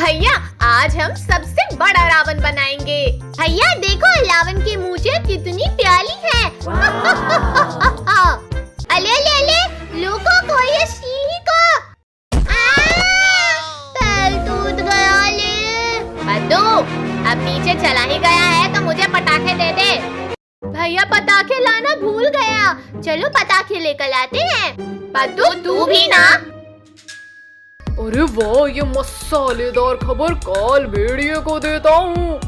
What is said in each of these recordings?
भैया आज हम सबसे बड़ा रावण बनाएंगे। भैया देखो रावण की मूछें कितनी प्यारी है। अले अले अले लोगों को ये सीढ़ी को पैर टूट गया ले। बद्दू अब नीचे चला ही गया है तो मुझे पटाखे दे दे। भैया पटाखे लाना भूल गया, चलो पटाखे लेकर आते हैं। बद्दू तू भी ना। अरे वाह, ये मसालेदार खबर काल भेड़िए को देता हूँ।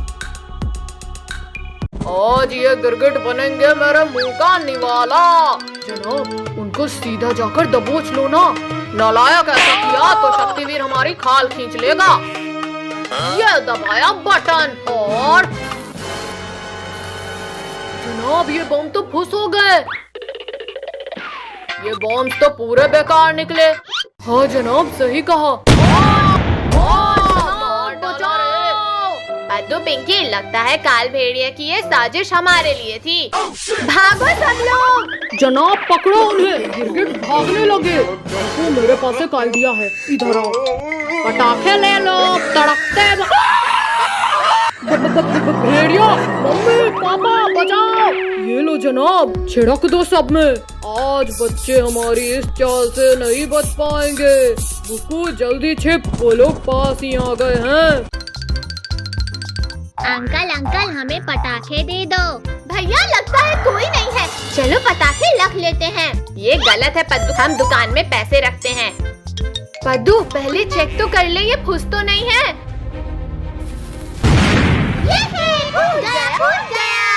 आज ये गिरगिट बनेंगे मेरे मुंह का निवाला। जनाब उनको सीधा जाकर दबोच लो ना। नालायक ऐसा किया तो शक्तिवीर हमारी खाल खींच लेगा। ये दबाया बटन और जनाब ये बम तो फुस हो गए। ये बॉम्ब तो पूरे बेकार निकले। हाँ जनाब सही कहा। बद्दू पिंकी लगता है काल भेड़िया की ये साजिश हमारे लिए थी। भागो सब लोग। जनाब पकड़ो उन्हें, गिरगिट भागने लगे। देखो मेरे पास एक आइडिया है, इधर आओ। पटाखे ले लो, तड़कते भेड़िया। मम्मी पापा बचाओ। ये लो जनाब, छिड़क दो सब में। आज बच्चे हमारी इस चाल से नहीं बच पाएंगे। बुकू जल्दी छिप, वो लोग पास ही आ गए हैं। अंकल अंकल हमें पटाखे दे दो। भैया लगता है कोई नहीं है, चलो पटाखे रख लेते हैं। ये गलत है पद्दू, हम दुकान में पैसे रखते हैं। पद्दू पहले चेक तो कर ले ये फुस तो नहीं है। ये है, फूट गया।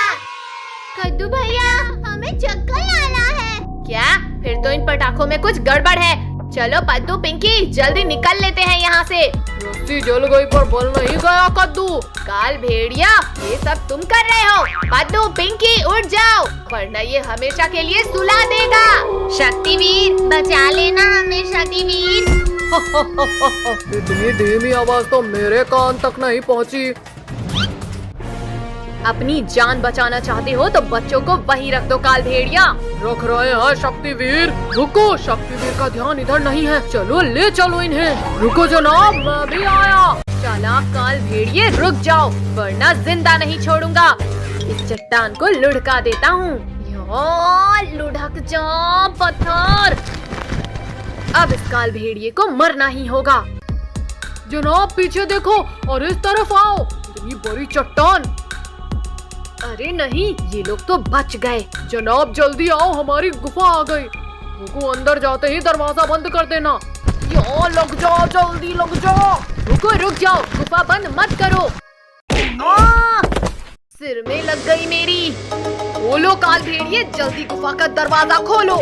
कद्दू भैया हमें चक्कर आ रहा है। क्या? फिर तो इन पटाखों में कुछ गड़बड़ है। चलो पद्दू पिंकी जल्दी निकल लेते हैं यहाँ से। रस्सी जल गई पर बल नहीं गया कद्दू। काल भेड़िया ये सब तुम कर रहे हो। पद्दू पिंकी उठ जाओ वरना ये हमेशा के लिए सुला देगा। शक्तिवीर बचा लेना हमें शक्तिवीर। इतनी धीमी आवाज तो मेरे कान तक नहीं पहुँची। अपनी जान बचाना चाहते हो तो बच्चों को वहीं रख दो काल भेड़िया। रख रहे हैं शक्तिवीर। रुको, शक्तिवीर का ध्यान इधर नहीं है। चलो ले चलो इन्हें। रुको जनाब मैं भी आया। चालाक काल भेड़िए रुक जाओ वरना जिंदा नहीं छोड़ूंगा। इस चट्टान को लुढ़का देता हूँ। लुढ़क जा पत्थर। अब इस काल भेड़िए को मरना ही होगा। जनाब पीछे देखो और इस तरफ आओ। इतनी बड़ी चट्टान। अरे नहीं, ये लोग तो बच गए। जनाब जल्दी आओ, हमारी गुफा आ गई। रुको, अंदर जाते ही दरवाजा बंद कर देना। लग जाओ, जल्दी लग जाओ। रुको रुक जाओ, गुफा बंद मत करो। सिर में लग गई मेरी। खोलो काल भेड़िए, जल्दी गुफा का दरवाजा खोलो।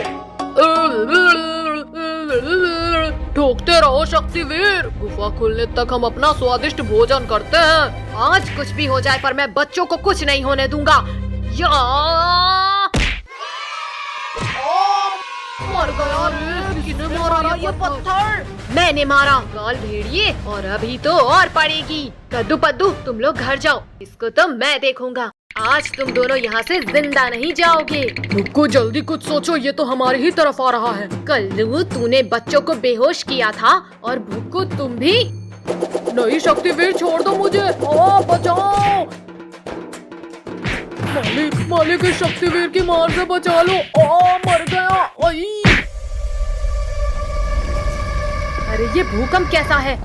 ठोकते रहो शक्तिवीर। गुफा खुलने तक हम अपना स्वादिष्ट भोजन करते हैं। आज कुछ भी हो जाए पर मैं बच्चों को कुछ नहीं होने दूंगा। मर गया रे, किसने मारा ये पत्थर? मैंने मारा काल भेड़िए और अभी तो और पड़ेगी। कद्दू पद्दू तुम लोग घर जाओ, इसको तो मैं देखूंगा। आज तुम दोनों यहाँ से जिंदा नहीं जाओगे। रुको जल्दी कुछ सोचो, ये तो हमारी ही तरफ आ रहा है। कल्लू तूने बच्चों को बेहोश किया था और भुक्कू तुम भी। नहीं शक्तिवीर छोड़ दो मुझे। बचाओ। मालिक इस शक्तिवीर की मार से बचा लो। मर गया। अरे ये भूकंप कैसा है?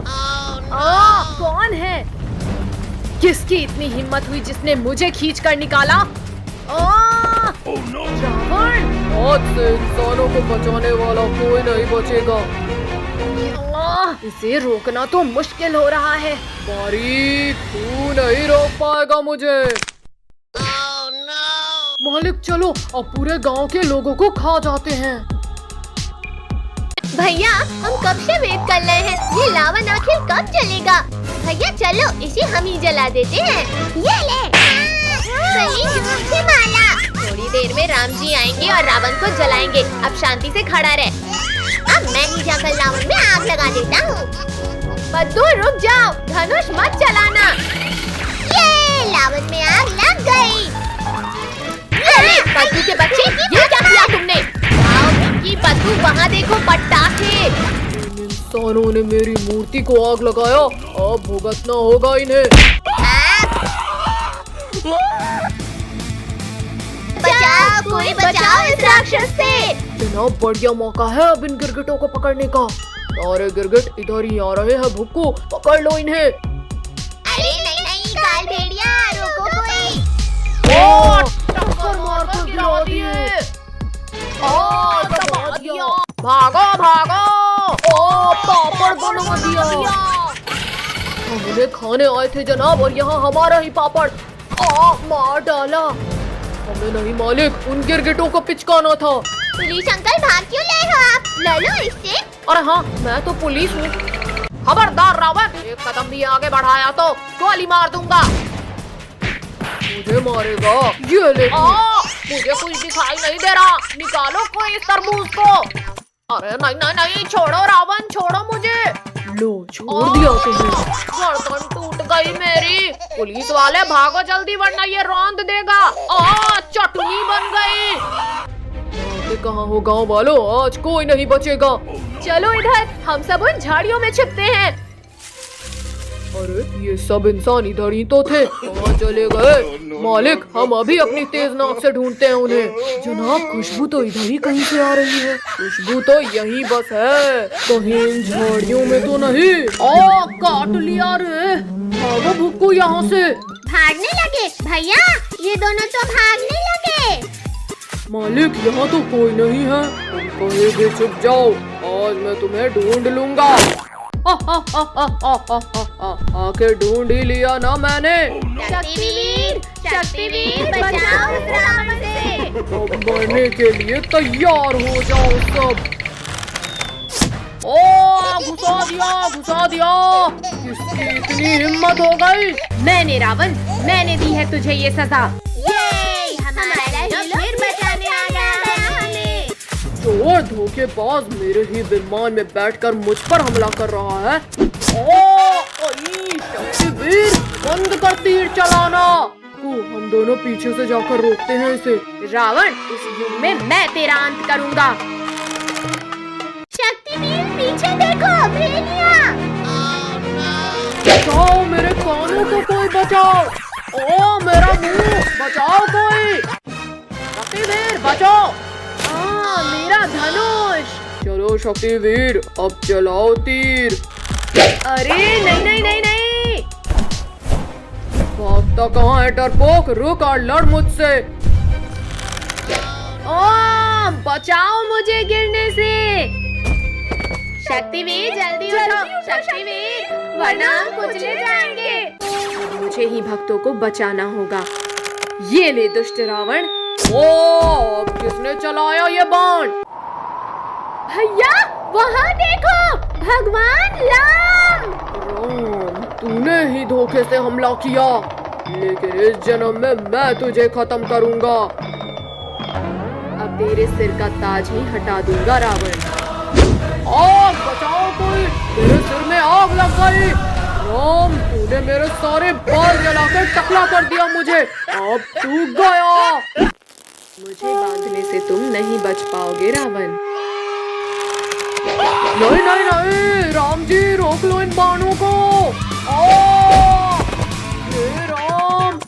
कौन है? किसकी इतनी हिम्मत हुई जिसने मुझे खींच कर निकाला? रावण! आज से इंसानों को बचाने वाला कोई नहीं बचेगा। इसे रोकना तो मुश्किल हो रहा है। बारीक तू नहीं रोक पाएगा मुझे। मालिक चलो अब पूरे गांव के लोगों को खा जाते हैं। भैया हम कब से वेट कर रहे हैं, ये रावण आखिर कब चलेगा? भैया चलो इसे हम ही जला देते हैं। ये ले सही जोर से माला। थोड़ी देर में राम जी आएंगे और रावण को जलाएंगे। अब शांति से खड़ा रहे। अब मैं ही जाकर रावण में आग लगा देता हूँ। बद्दू रुक जाओ, धनुष मत चलाना। ये रावण में आग लग गई। अरे बद्दू के बच्चे ये क्या किया तुमने? आओ पिंकी बद्दू वहाँ देखो पटाखे। इंसानों ने मेरी मूर्ति को आग लगाया, अब भुगतना होगा इन्हें। बचाओ, कोई बचाओ इस राक्षस से। जनाब, बढ़िया मौका है अब इन गिरगिटों को पकड़ने का। अरे गिरगिट, इधर ही आ रहे हैं भुक्कू, पकड़ लो इन्हें। अरे नहीं, काल भेड़िया, रोको कोई। टक्कर मार कर गिरा दिए। दबा दिया। भागो भागो। पापड़ बनवा दिया। हम उन्हें खाने आए थे जनाब, और यहाँ हमारा ही पापड़ मार डाला। हमें नहीं मालिक, उन गिरगिटों को पिचकाना था। पुलिस अंकल, भाग क्यों ले हो आप? ले लो इससे। अरे हाँ, मैं तो पुलिस हूँ। खबरदार रावण, एक कदम भी आगे बढ़ाया तो गोली मार दूंगा। मुझे मारेगा? ये ले। मुझे कुछ दिखाई नहीं दे रहा, निकालो कोई इस तरबूज को। अरे नहीं, छोड़ो रावण, छोड़ो मुझे। लो, छोड़ दिया तुम्हें। गर्दन टूट गई मेरी। पुलिस वाले भागो जल्दी, वरना ये रौंद देगा। चटनी बन गई। कहाँ हो गाँव वालों, आज कोई नहीं बचेगा। चलो इधर, हम सब उन झाड़ियों में छिपते हैं। अरे ये सब इंसान इधर ही तो थे, कहाँ चले गए? मालिक, हम अभी अपनी तेज नाक से ढूंढते हैं उन्हें। जनाब, खुशबू तो इधर ही कहीं से आ रही है। खुशबू तो यहीं बस है, कहीं इन झाड़ियों में तो नहीं। काट लिया रे। भागो भुक्कू यहाँ से। भागने लगे भैया, ये दोनों तो भागने लगे। मालिक, यहाँ तो कोई नहीं है, तुम कहीं भी छुप जाओ, आज मैं तुम्हें ढूंढ लूंगा। आके ढूंढ ही लिया ना मैंने। शक्तिवीर, बचाओ इस रावण से। अब मरने के लिए तैयार हो जाओ सब। घुसा दिया। किसकी इतनी हिम्मत हो गई? मैंने रावण, मैंने दी है तुझे ये सजा। ये हमारा हीरो फिर बचाने आ गया है हमें। चोर धोखेबाज मेरे ही विमान में बैठकर मुझ पर हमला कर रहा है। शक्तिवीर, बंद कर तीर चलाना। हम दोनों पीछे से जाकर रोकते हैं इसे। रावण, इस युग में मैं तेरा अंत करूंगा। शक्तिवीर, पीछे देखो, भेड़िया। बचाओ, मेरे कानों को कोई बचाओ। मेरा मुंह बचाओ कोई। शक्तिवीर, बचाओ। मेरा धनुष। चलो शक्तिवीर, अब चलाओ तीर। अरे नहीं। भागता कहाँ है डरपोक, रुक और लड़ मुझसे। बचाओ मुझे गिरने से। शक्तिवीर, जल्दी उठो शक्तिवीर, वरना हम कुचले जाएंगे। मुझे ही भक्तों को बचाना होगा। ये ले दुष्ट रावण। अब किसने चलाया ये बाण? भैया, वहाँ देखो, भगवान राम। तूने ही धोखे से हमला किया, लेकिन इस जन्म में मैं तुझे खत्म करूंगा। अब तेरे सिर का ताज ही हटा दूंगा रावण। आग बचाओ कोई, मेरे सिर में आग लग गई। राम, तूने मेरे सारे बाल जलाकर टकला कर दिया मुझे, अब तू गया। मुझे बांधने से तुम नहीं बच पाओगे रावण। नहीं, राम जी, रोक लो इन बाणों को। हे राम,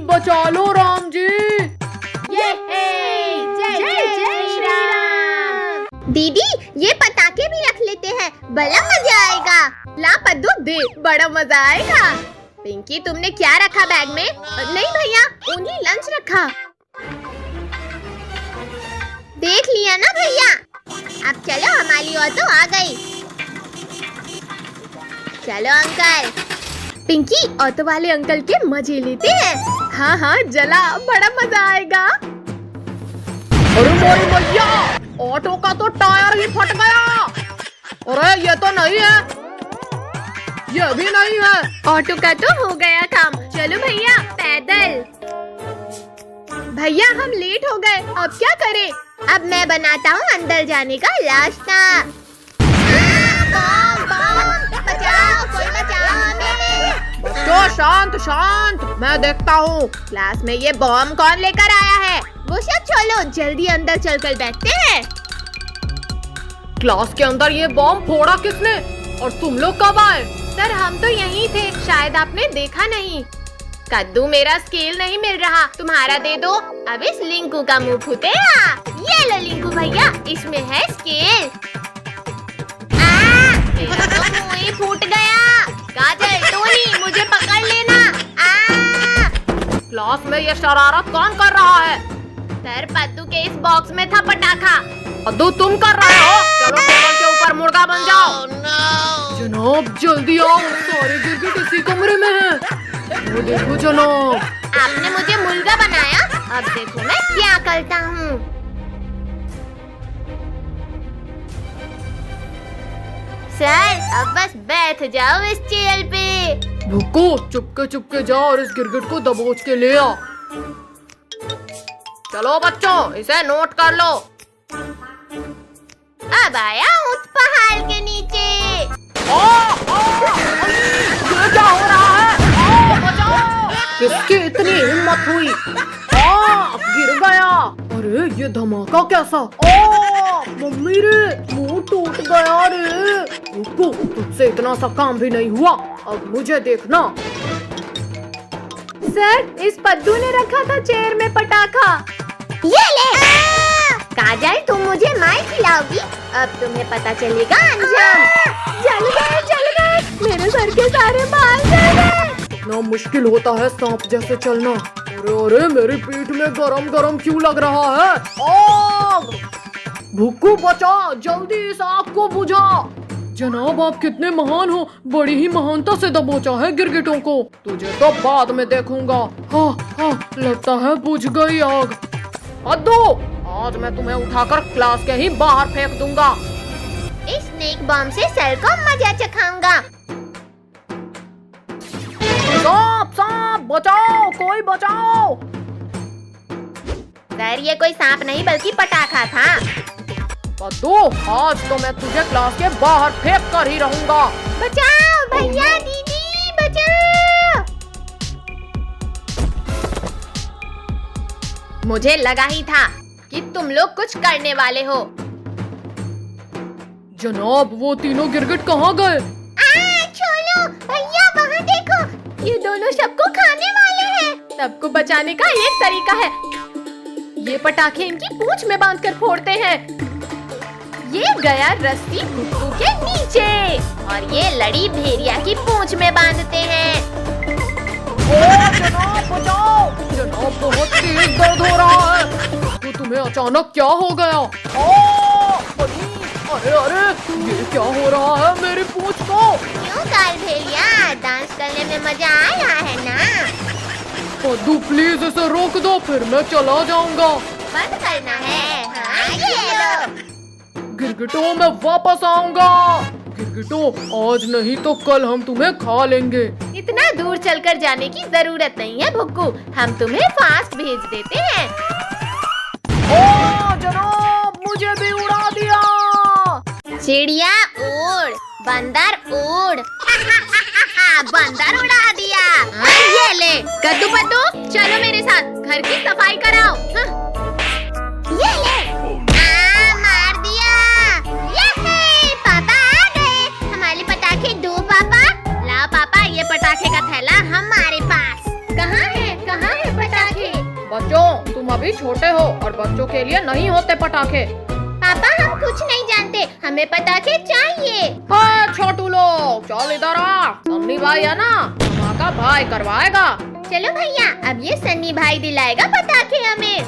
बचा लो राम जी। जय श्री राम। दीदी, ये पटाखे भी रख लेते हैं, बड़ा मजा आएगा। ला पद्दू, दे, बड़ा मजा आएगा। पिंकी, तुमने क्या रखा बैग में? नहीं भैया, ओनली लंच रखा। देख लिया ना भैया। अब चलो, हमारी ऑटो आ गई। चलो अंकल। पिंकी, ऑटो वाले अंकल के मजे लेते हैं। हाँ, जला, बड़ा मजा आएगा। अरे मोरी भैया, ऑटो का तो टायर ही फट गया। अरे ये तो नहीं है, ये भी नहीं है। ऑटो का तो हो गया काम। चलो भैया, पैदल। भैया, हम लेट हो गए, अब क्या करें? अब मैं बनाता हूँ अंदर जाने का रास्ता। बचाओ, कोई बचाओ हमें। बच्चों, शांत, मैं देखता हूँ। क्लास में ये बॉम्ब कौन लेकर आया है? वो सब छोड़ो, जल्दी अंदर चलकर बैठते हैं। क्लास के अंदर ये बॉम्ब फोड़ा किसने? और तुम लोग कब आए? सर हम तो यहीं थे, शायद आपने देखा नहीं। कद्दू मेरा स्केल नहीं मिल रहा, तुम्हारा दे दो। अब इस लिंकू का मुंह फूटेगा। ये लो लिंकू भैया, इसमें है स्केल। मेरा तो मुंह ही फूट गया। काजल, टोनी, मुझे पकड़ लेना। क्लास में ये शरारत कौन कर रहा है? सर पद्दू के इस बॉक्स में था पटाखा। पद्दू तुम कर रहे हो? चलो टेबल के ऊपर मुर्गा बन जाओ। जनाब जल्दी आओ, सारे गिरगिट इसी कमरे में हैं। वो देखो जनाब। आपने मुझे मुर्गा बनाया, अब देखो मैं क्या करता हूँ। सर अब बस बैठ जाओ इस चेयर पे। भुक्को चुपके जा और इस गिरगिट को दबोच के ले आ। चलो बच्चों, इसे नोट कर लो। अब आया उस पहाड़ के नीचे। ये क्या हो रहा है? बचाओ! किसकी इतनी हिम्मत हुई? गिर गया। अरे ये धमाका कैसा? मम्मी रे, मुंह टूट गया रे। रुको, तुझसे इतना सा काम भी नहीं हुआ, अब मुझे देखना। सर इस पद्दू ने रखा था चेयर में पटाखा। ये ले। काजल तुम मुझे मार खिलाओगी, अब तुम्हें पता चलेगा अंजाम। जल गए, मेरे सर के सारे बाल जल गए। इतना मुश्किल होता है सांप जैसे चलना। अरे मेरी पीठ में गरम गरम क्यों लग रहा है? आग! भुक्कू बचा, जल्दी इस आग को बुझा। जनाब आप कितने महान हो, बड़ी ही महानता से दबोचा है गिरगिटों को। तुझे तो बाद में देखूंगा। हाँ, लगता है बुझ गई आग। अद्दू, आज मैं तुम्हें उठाकर क्लास के ही बाहर फेंक दूंगा। इस स्नेक बॉम्ब से सर को मजा चखाऊंगा। सांप बचाओ, कोई बचाओ। सर ये कोई सांप नहीं बल्कि पटाखा था। पद्दू, आज तो मैं तुझे क्लास के बाहर फेंक कर ही रहूंगा। बचाओ भैया, दीदी बचाओ। मुझे लगा ही था कि तुम लोग कुछ करने वाले हो। जनाब वो तीनों गिरगिट कहाँ गए? छोड़ो भैया, वहाँ देखो, ये दोनों सबको खाने वाले हैं। सबको बचाने का एक तरीका है, ये पटाखे इनकी पूंछ में बांधकर फोड़ते हैं। ये गया रस्सी भुक्कू के नीचे और ये लड़ी भेड़िया की पूंछ में बांधते हैं। जनाब बचाओ, जनाब बहुत तेज दर्द हो रहा है। तो तुम्हें अचानक क्या हो गया? अरे ये क्या हो रहा है मेरी पूंछ को? क्यों काल भेड़िया, डांस करने में मजा आ रहा है ना? पद्दू प्लीज इसे रोक दो, फिर मैं चला जाऊंगा। बंद करना है। हाँ, ये लो। गिरगिटों मैं वापस आऊंगा। गिरगिटों आज नहीं तो कल हम तुम्हें खा लेंगे। इतना दूर चलकर जाने की जरूरत नहीं है भुक्कू, हम तुम्हें फास्ट भेज देते हैं। जनाब मुझे भी उड़ा दिया। चिड़िया उड़, बंदर उड़। बंदर उड़ा दिया। ये ले कद्दू पद्दू, चलो मेरे साथ घर की सफाई कराओ। ये ले। मार दिया। ये पापा आ गए, हमारे पटाखे दो पापा। लाओ पापा, ये पटाखे का थैला हमारे पास। कहाँ है पटाखे? बच्चों तुम अभी छोटे हो और बच्चों के लिए नहीं होते पटाखे। पापा हम कुछ नहीं जानते, हमें पटाखे चाहिए। छोटू लोग चल इधर आ, सन्नी भाई है ना, धमाका भाई करवाएगा। चलो भैया, अब ये सन्नी भाई दिलाएगा पटाखे हमें।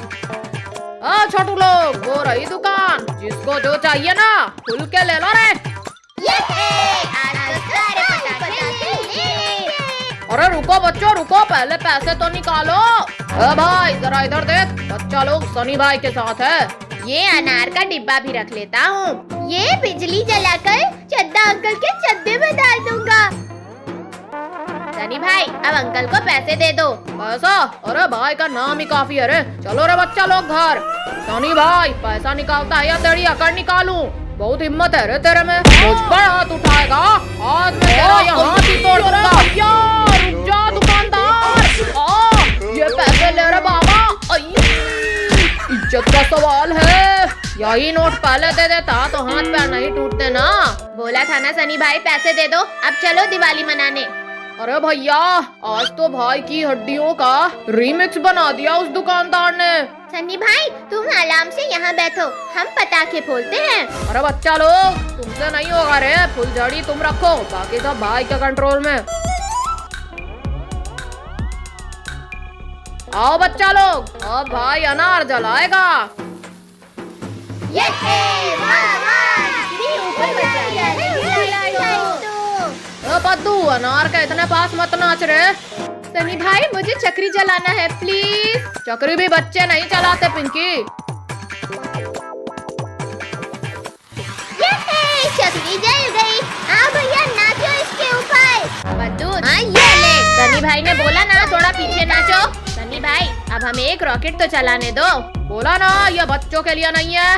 छोटू लोग वो रही दुकान, जिसको जो चाहिए ना खुल के ले लो रे। आज तो सारे पटाखे ले। अरे रुको बच्चों रुको, पहले पैसे तो निकालो। भाई जरा इधर देख, बच्चा लोग सनी भाई के साथ है। ये अनार का डिब्बा भी रख लेता हूँ। ये बिजली जलाकर चड्डा अंकल के चड्डे में डाल दूंगा। सनी भाई अब अंकल को पैसे दे दो। पैसा? अरे भाई का नाम ही काफी है रे। चलो रे बच्चा लोग घर। सनी भाई पैसा निकालता है या तेरी अकड़ निकालूं? बहुत हिम्मत है रे तेरे में, मुझ पर हाथ उठाएगा आज मैं तेरा यहाँ ही तोड़ दूंगा। रुक जा दुकानदार, ये पैसे ले रे बाबा। इज्जत का सवाल है, यही नोट पहले दे देता तो हाथ पैर नहीं टूटते ना। बोला था ना सनी भाई, पैसे दे दो। अब चलो दिवाली मनाने। अरे भैया, आज तो भाई की हड्डियों का रीमिक्स बना दिया उस दुकानदार ने। सनी भाई, तुम आराम से यहाँ बैठो, हम पटाखे फोड़ते हैं। अरे बच्चा लोग, तुमसे नहीं होगा रे, फुलझड़ी तुम रखो, बाकी सब भाई के कंट्रोल में। आओ बच्चा लोग, अब भाई अनार जलाएगा। पद्दू, अनार के इतने पास मत नाच रे। सनी भाई, मुझे चक्री जलाना है प्लीज। चक्री भी बच्चे नहीं चलाते पिंकी। चक्री जल गई। हाँ भैया, नाचो इसके ऊपर। पद्दू, हाँ ये ले। सनी भाई ने बोला ना थोड़ा पीछे नाचो। सनी भाई, अब हमें एक रॉकेट तो चलाने दो। बोला ना, ये बच्चों के लिए नहीं है।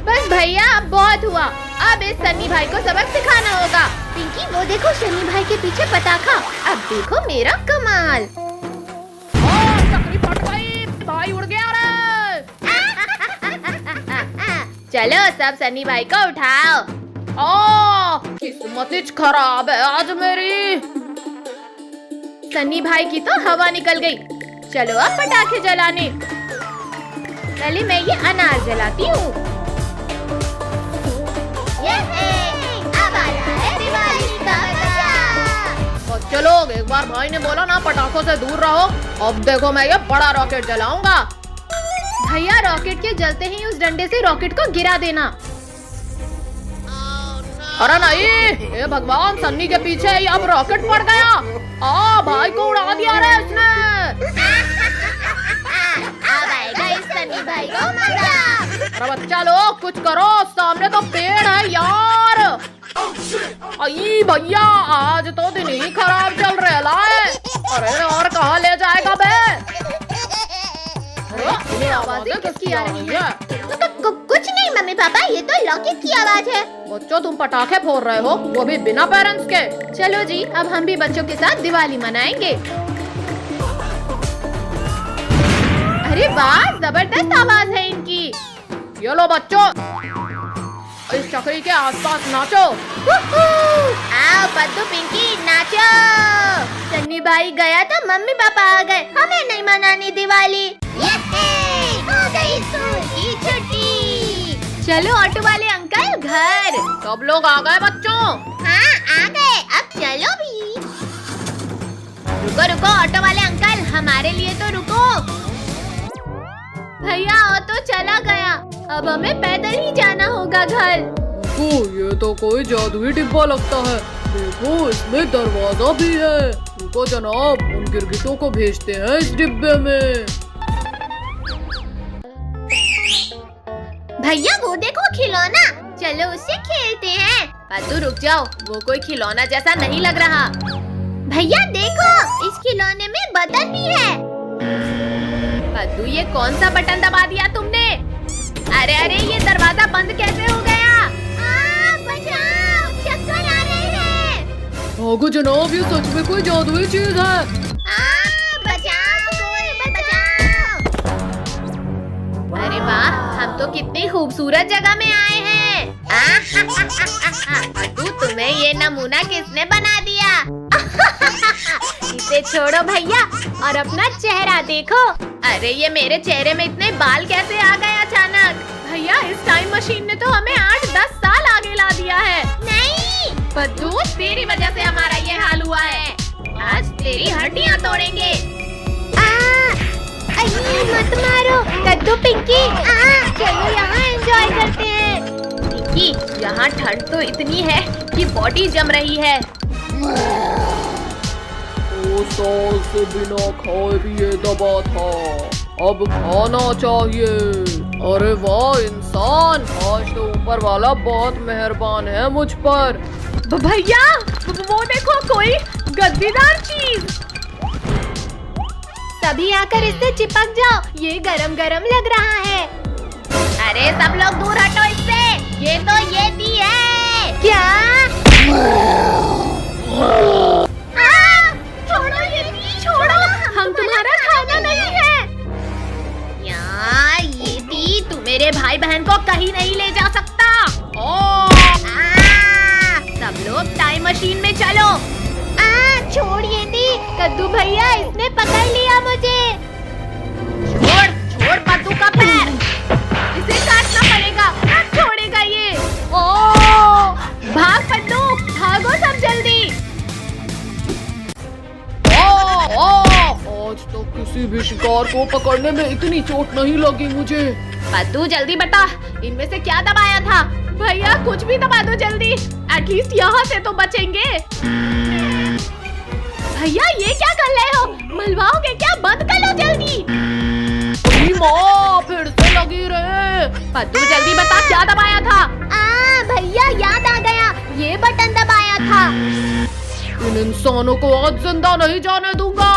बस भैया, अब बहुत हुआ। अब इस सनी भाई को सबक सिखाना होगा। पिंकी, वो देखो सनी भाई के पीछे पटाखा। अब देखो मेरा कमाल। चक्री फट गई, भाई उड़ गया रे। चलो सब सनी भाई को उठाओ। किस्मत खराब है आज मेरी। सनी भाई की तो हवा निकल गई। चलो अब पटाखे जलाने। पहले मैं ये अनार जलाती हूँ। अब आ रहा है दिवाली का मजा। बच्चे लोग, एक बार भाई ने बोला ना पटाखों से दूर रहो। अब देखो मैं ये बड़ा रॉकेट जलाऊंगा। भैया, रॉकेट के जलते ही उस डंडे से रॉकेट को गिरा देना। अरे नहीं, ये भगवान, सन्नी के पीछे ही अब रॉकेट पड़ गया। भाई को उड़ा दिया रे इसने। अब आएगा इस सनी भाई को मजा। अरे बच्चा लोग, कुछ करो, सामने तो पेड़ है यार। आई भैया, आज तो दिन ही खराब चल रहा है। अरे और कहाँ ले जाएगा बे? ये आवाजें किसकी आ रही है? कुछ नहीं मम्मी पापा, ये तो लॉकेट की आवाज है। बच्चों, तुम पटाखे फोड़ रहे हो, वो भी बिना पेरेंट्स के। चलो जी, अब हम भी बच्चों के साथ दिवाली मनाएंगे। अरे वाह, जबरदस्त आवाज है इनकी। ये लो बच्चों, इस चक्री के आसपास नाचो। आओ पद्दू, पिंकी, नाचो। सन्नी भाई गया तो मम्मी पापा आ गए, हमें नहीं मनानी दिवाली। हो गई स्कूल की छुट्टी। चलो ऑटो वाले अंकल घर। सब लोग आ गए बच्चों। हाँ आ गए, अब चलो भी। रुको रुको ऑटो वाले अंकल, हमारे लिए तो रुको। भैया, ऑटो चला गया, अब हमें पैदल ही जाना होगा घर। ये तो कोई जादुई डिब्बा लगता है। देखो, इसमें दरवाजा भी है। रुको जनाब, उन गिरगिटों को भेजते हैं इस डिब्बे में। भैया, वो देखो खिलौना, चलो उससे खेलते हैं। पद्दू रुक जाओ, वो कोई खिलौना जैसा नहीं लग रहा। भैया देखो, इस खिलौने में बटन भी है। पद्दू, ये कौन सा बटन दबा दिया तुमने? अरे अरे, ये दरवाजा बंद कैसे हो गया? बचाओ, चक्कर आ रहे हैं। भागो जनाब, ये सच में कोई जादुई चीज है। बचाओ, कोई बचाओ। अरे वाह, हम तो कितनी खूबसूरत जगह में आए हैं। पद्दू, तुम्हें ये नमूना किसने बना दिया? इसे छोड़ो भैया, और अपना चेहरा देखो। अरे ये मेरे चेहरे में इतने बाल कैसे आ गए अचानक? भैया, इस टाइम मशीन ने तो हमें 8-10 साल आगे ला दिया है। नहीं पद्दू, तेरी वजह से हमारा ये हाल हुआ है। आज तेरी हड्डियाँ तोड़ेंगे। मत मारो कद्दू, पिंकी। चलो यहाँ एंजॉय करते हैं। पिंकी, यहाँ ठंड तो इतनी है कि बॉडी जम रही है। 2 साल से बिना खाए पिए दबा था, अब खाना चाहिए। अरे वाह इंसान, आज तो ऊपर वाला बहुत मेहरबान है मुझ पर। भैया, वो देखो कोई गद्दीदार चीज। सभी आकर इससे चिपक जाओ, ये गरम गरम लग रहा है। अरे सब लोग दूर हटो इससे, ये तो येती है। क्या? छोड़ो येती, छोड़ो, हम तुम्हारा खाना कहीं नहीं ले जा सकता। सब लोग टाइम मशीन में चलो। छोड़िए दी, कद्दू भैया इसने पकड़ लिया मुझे। छोड़ छोड़ पद्दू का पैर, इसे काटना पड़ेगा, ना छोड़ेगा ये। भाग पद्दू, भागो सब जल्दी। आज तक किसी भी शिकार को पकड़ने में इतनी चोट नहीं लगी मुझे। पद्दू जल्दी बता, इनमें से क्या दबाया था? भैया कुछ भी दबा दो जल्दी, एटलीस्ट यहाँ से तो बचेंगे। भैया ये क्या कर रहे हो? मलवाओगे क्या? बंद कर लो जल्दी। माँ फिर से लगी रहे। पद्दू जल्दी बता क्या दबाया था? भैया याद आ गया, ये बटन दबाया था। इन इंसानों को आज जिंदा नहीं जाने दूंगा।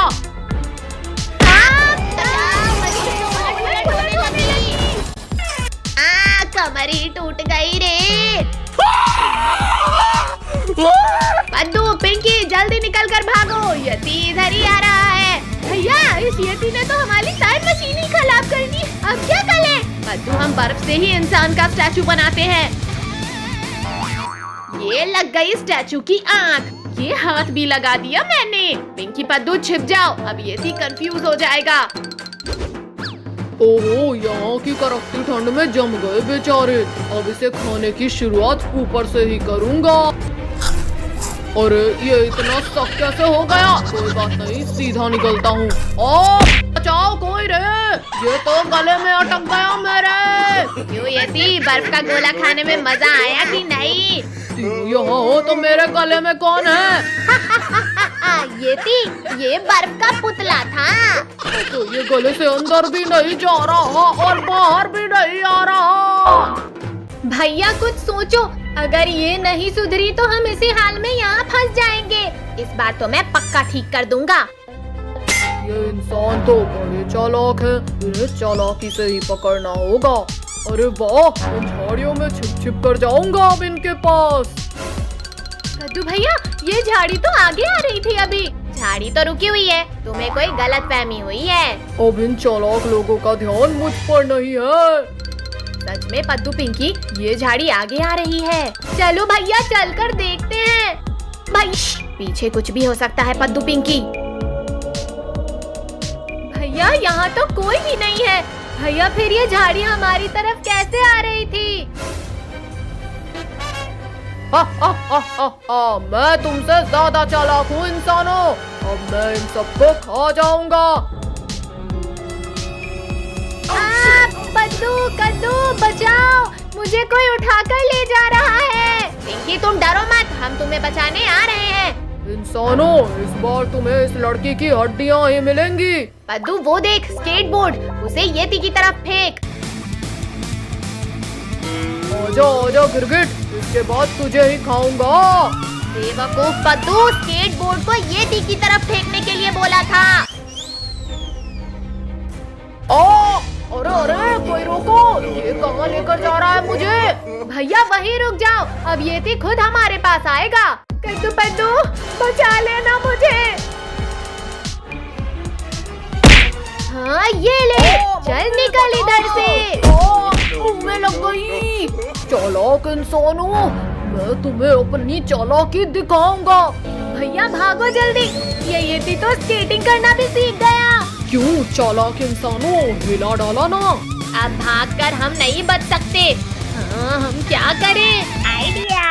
कमर ही टूट गई रे। पद्दू, पिंकी जल्दी निकल कर भागो, यति इधर ही आ रहा है। भैया इस यति ने तो हमारी टाइम मशीन ही खराब कर दी, अब क्या करें? पद्दू हम बर्फ से ही इंसान का स्टैचू बनाते हैं। ये लग गई स्टैचू की आँख, ये हाथ भी लगा दिया मैंने। पिंकी पद्दू छिप जाओ, अब यति कंफ्यूज हो जाएगा। ओहो, यहाँ की कड़कती ठंड में जम गए बेचारे। अब इसे खाने की शुरुआत ऊपर से ही करूँगा। अरे ये इतना सख्त कैसे हो गया? कोई बात नहीं, सीधा निकलता हूँ। बचाओ कोई रे, ये तो गले में अटक गया मेरे। क्यों यति, बर्फ का गोला खाने में मजा आया कि नहीं? यहाँ हो तो मेरे गले में कौन है? ये बर्फ का पुतला था। तो ये गले से अंदर भी नहीं जा रहा और बाहर भी नहीं आ रहा। भैया कुछ सोचो, अगर ये नहीं सुधरी तो हम इसी हाल में यहाँ फंस जाएंगे। इस बार तो मैं पक्का ठीक कर दूंगा। ये इंसान तो बड़े चालाक हैं, इन्हें चालाकी से ही पकड़ना होगा। अरे वाह, इन झाड़ियों में छिप छिप कर जाऊंगा अब इनके पास। कद्दू भैया ये झाड़ी तो आगे आ रही थी अभी। झाड़ी तो रुकी हुई है, तुम्हें कोई गलतफहमी हुई है। अब इन चालाक लोगों का ध्यान मुझ पर नहीं है। सच में पद्दू पिंकी, ये झाड़ी आगे आ रही है। चलो भैया चलकर देखते हैं। भाई पीछे कुछ भी हो सकता है पद्दू पिंकी। भैया यहाँ तो कोई भी नहीं है। भैया फिर ये झाड़ी हमारी तरफ कैसे आ रही थी? मैं तुमसे ज्यादा चालाक हूँ इंसानों। अब मैं इन सबको खा जाऊंगा। पद्दू, कद्दू बचाओ, मुझे कोई उठाकर ले जा रहा है। पिंकी तुम डरो मत, हम तुम्हें बचाने आ रहे हैं। इंसानों, इस बार तुम्हें इस लड़की की हड्डियाँ ही मिलेंगी। पद्दू वो देख स्केटबोर्ड, उसे यति की तरफ फेंक। आजा आजा गिरगिट, इसके बाद तुझे ही खाऊंगा। बेवकूफ पद्दू, स्केटबोर्ड को यति की तरफ फेंकने के लिए बोला था। अरे अरे कोई रोको, ये कहाँ लेकर जा रहा है मुझे? भैया वहीं रुक जाओ, अब यति खुद हमारे पास आएगा। कद्दू पद्दू बचा लेना मुझे। हाँ ये ले, चल निकल इधर से। मुँह लग गई। चालाक इंसानों, मैं तुम्हें अपनी चालाकी दिखाऊंगा। भैया भागो जल्दी, ये यति तो स्केटिंग करना भी सीख गया। क्यों चालाक इंसानों, हिला डाला ना। अब भागकर हम नहीं बच सकते। हाँ हम क्या करें? आइडिया।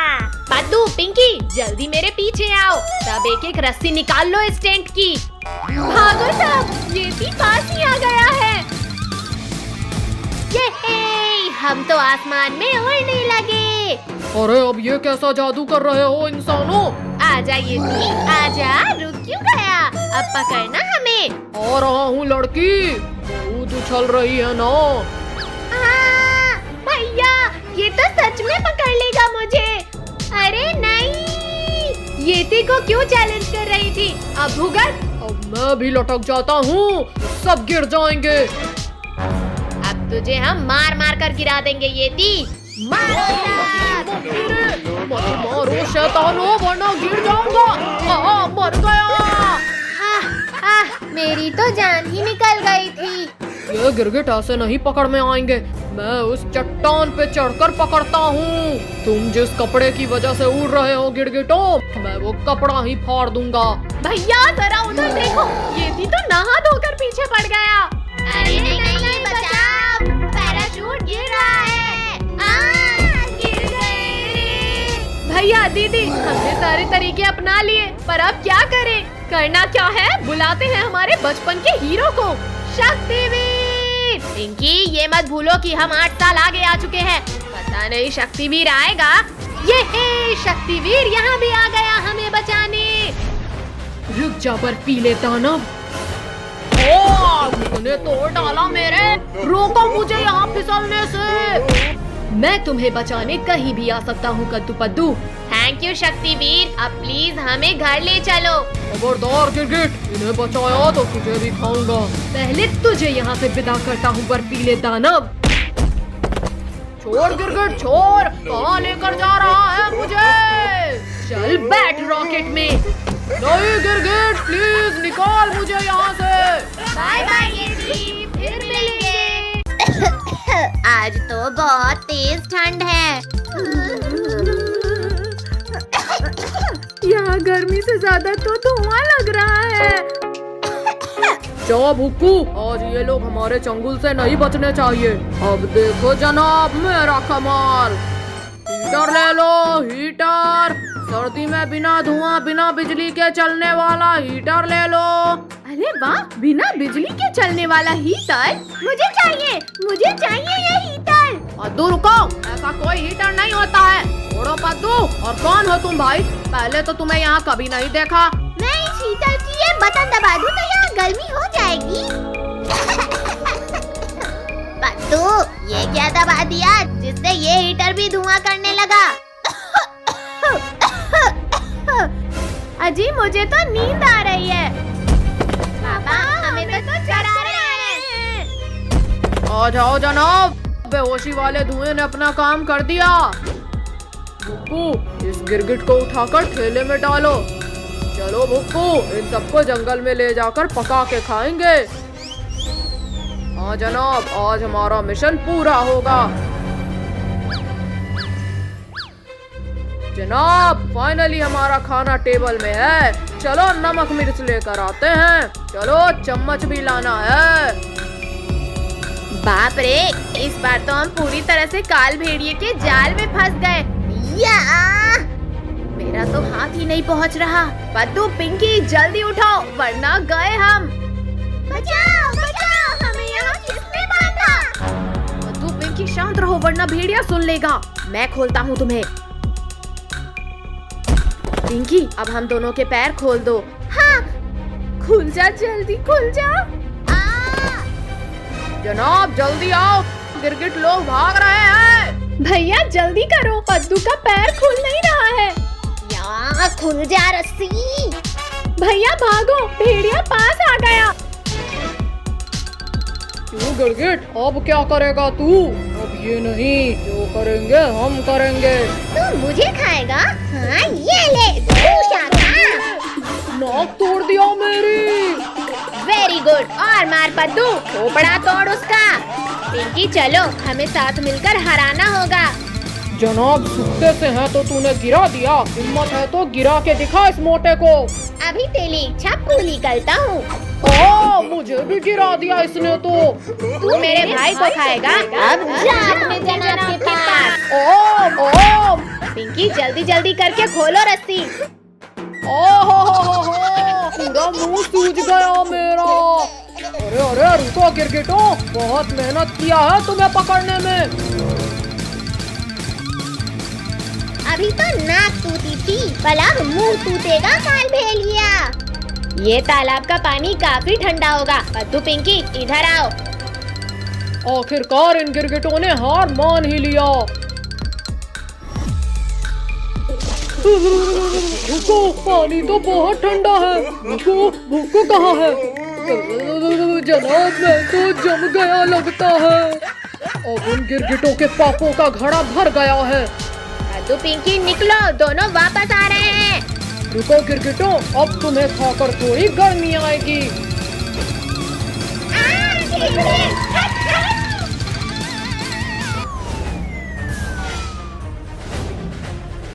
पद्दू पिंकी जल्दी मेरे पीछे आओ, तब एक एक रस्सी निकाल लो इस टेंट की। भागो सब, ये पास ही आ गया है। ये हम तो आसमान में उड़ने लगे। अरे अब ये कैसा जादू कर रहे हो इंसानों? आजा ये आजा, रुक क्यों गया? अब पकड़ना हमें। आ रहा हूँ लड़की, बहुत उछल रही है ना। भैया ये तो सच में पकड़ लेगा मुझे। अरे नहीं, येती को क्यों चैलेंज कर रही थी? अब भुगत। अब मैं भी लटक जाता हूँ, सब गिर जाएंगे। अब तुझे हम मार मार कर गिरा देंगे येती। मारो शैतानो, वरना गिर जाऊंगा। मर गया। मेरी तो जान ही निकल गई थी। ये गिरगिट ऐसे नहीं पकड़ में आएंगे। मैं उस चट्टान पे चढ़कर पकड़ता हूँ। तुम जिस कपड़े की वजह से उड़ रहे हो गिरगिटों, मैं वो कपड़ा ही फाड़ दूंगा। भैया जरा उधर देखो, ये भी तो नहा धोकर पीछे पड़ गया। अरे नहीं बचाओ, पैराशूट गिर रहा है। गिर गए। भैया दीदी, हमने सारे तरीके अपना लिए, पर अब क्या करें? करना क्या है? बुलाते हैं हमारे बचपन के हीरो को, शक्तिवीर। पिंकी, ये मत भूलो कि हम 8 साल आगे आ चुके हैं। पता नहीं शक्तिवीर आएगा। ये शक्तिवीर यहाँ भी आ गया हमें बचाने। रुक जा बर्फीले दानव। तूने तोड़ डाला मेरे, रोको मुझे यहाँ फिसलने से। मैं तुम्हें बचाने कहीं भी आ सकता हूँ कद्दू पद्दू। थैंक यू शक्तिवीर, अब प्लीज हमें घर ले चलो। खबरदार गिरगिट, इन्हें बचाया तो तुझे भी खाऊंगा। पहले तुझे यहाँ से विदा करता हूँ बर्फीले दानव। छोड़ गिरगिट छोड़, कहाँ लेकर जा रहा है मुझे? चल बैठ रॉकेट में। नहीं गिरगिट, प्लीज निकाल मुझे यहाँ से। बाय बाय गिरगिट, फिर मिलेंगे। आज तो बहुत तेज ठंड है। यहाँ गर्मी से ज्यादा तो धुआं लग रहा है। जा भुक्कू, आज ये लोग हमारे चंगुल से नहीं बचने चाहिए। अब देखो जनाब मेरा कमाल। हीटर ले लो, हीटर। सर्दी में बिना धुआं बिना बिजली के चलने वाला हीटर ले लो। अरे वाह, बिना बिजली के चलने वाला हीटर मुझे चाहिए ये हीटर। पद्दू रुको, ऐसा कोई हीटर नहीं होता है। छोड़ो पद्दू, और कौन हो तुम भाई? पहले तो तुम्हें यहाँ कभी नहीं देखा। मैं इस हीटर की ये बटन दबा दूं तो यहाँ गर्मी हो जाएगी। पद्दू, ये क्या दबा दिया जिससे ये हीटर भी धुआं करने लगा? अजी मुझे तो नींद आ रही है। पापा, हमें तो चढ़ा रहे हैं। आ जाओ जनाब, बेहोशी वाले धुएं ने अपना काम कर दिया। भुक्कू, इस गिरगिट को उठाकर ठेले में डालो। चलो भुक्कू, इन सबको जंगल में ले जाकर पका के खाएंगे। हाँ जनाब, आज हमारा मिशन पूरा होगा। जनाब, फाइनली हमारा खाना टेबल में है। चलो नमक मिर्च लेकर आते हैं। चलो चम्मच भी लाना है। बाप रे, इस बार तो हम पूरी तरह से काल भेड़िए के जाल में फंस गए। या मेरा तो हाथ ही नहीं पहुंच रहा। पद्दू, पिंकी, जल्दी उठाओ वरना गए हम। बचाओ बचाओ, हमें यहाँ किसने बांधा? पद्दू, पिंकी शांत रहो वरना भेड़िया सुन लेगा। मैं खोलता हूँ तुम्हें। पिंकी, अब हम दोनों के पैर खोल दो। हाँ, खुल जा, जल्दी खुल जा। जनाब जल्दी आओ, गिरगिट लोग भाग रहे हैं। भैया जल्दी करो, पद्दू का पैर खुल नहीं रहा है। यहाँ खुल जा रस्सी। भैया भागो, भेड़िया पास आ गया। क्यों गिरगिट, अब क्या करेगा तू? अब ये नहीं, जो करेंगे हम करेंगे। तू मुझे खाएगा? हाँ, ये ले, दूसरा खा। नाक तोड़ दिया मेरी। वेरी गुड, और मार पद्दू, खोपड़ा तोड़ उसका। पिंकी चलो, हमें साथ मिलकर हराना होगा। जनाब, सुखते से है तो तूने गिरा दिया। हिम्मत है तो गिरा के दिखा इस मोटे को। अभी तेरी इच्छा पूरी करता हूँ। मुझे भी गिरा दिया इसने तो। तू मेरे भाई को खाएगा। अब जा अपने जनाब के पास। ओ पिंकी जल्दी जल्दी करके खोलो रस्सी। ओहो, पूरा मुंह सूज गया मेरा। अरे अरे रुको गिरगिटों, बहुत मेहनत किया है तुम्हें पकड़ने में। अभी तो नाक टूटी थी, भला मुंह टूटेगा काल भेड़िया। ये तालाब का पानी काफी ठंडा होगा। पद्दू, पिंकी इधर आओ। आखिरकार इन गिरगिटों ने हार मान ही लिया। रुको, पानी तो बहुत ठंडा है। रुको, भुक्कू कहाँ है? जनाब, मैं तो जम गया लगता है। अब उन गिरगिटों के पापों का घड़ा भर गया है। पद्दू, पिंकी निकलो, दोनों वापस आ रहे हैं। रुको गिरगिटों, अब तुम्हें खाकर थोड़ी गर्मी आएगी। पीछे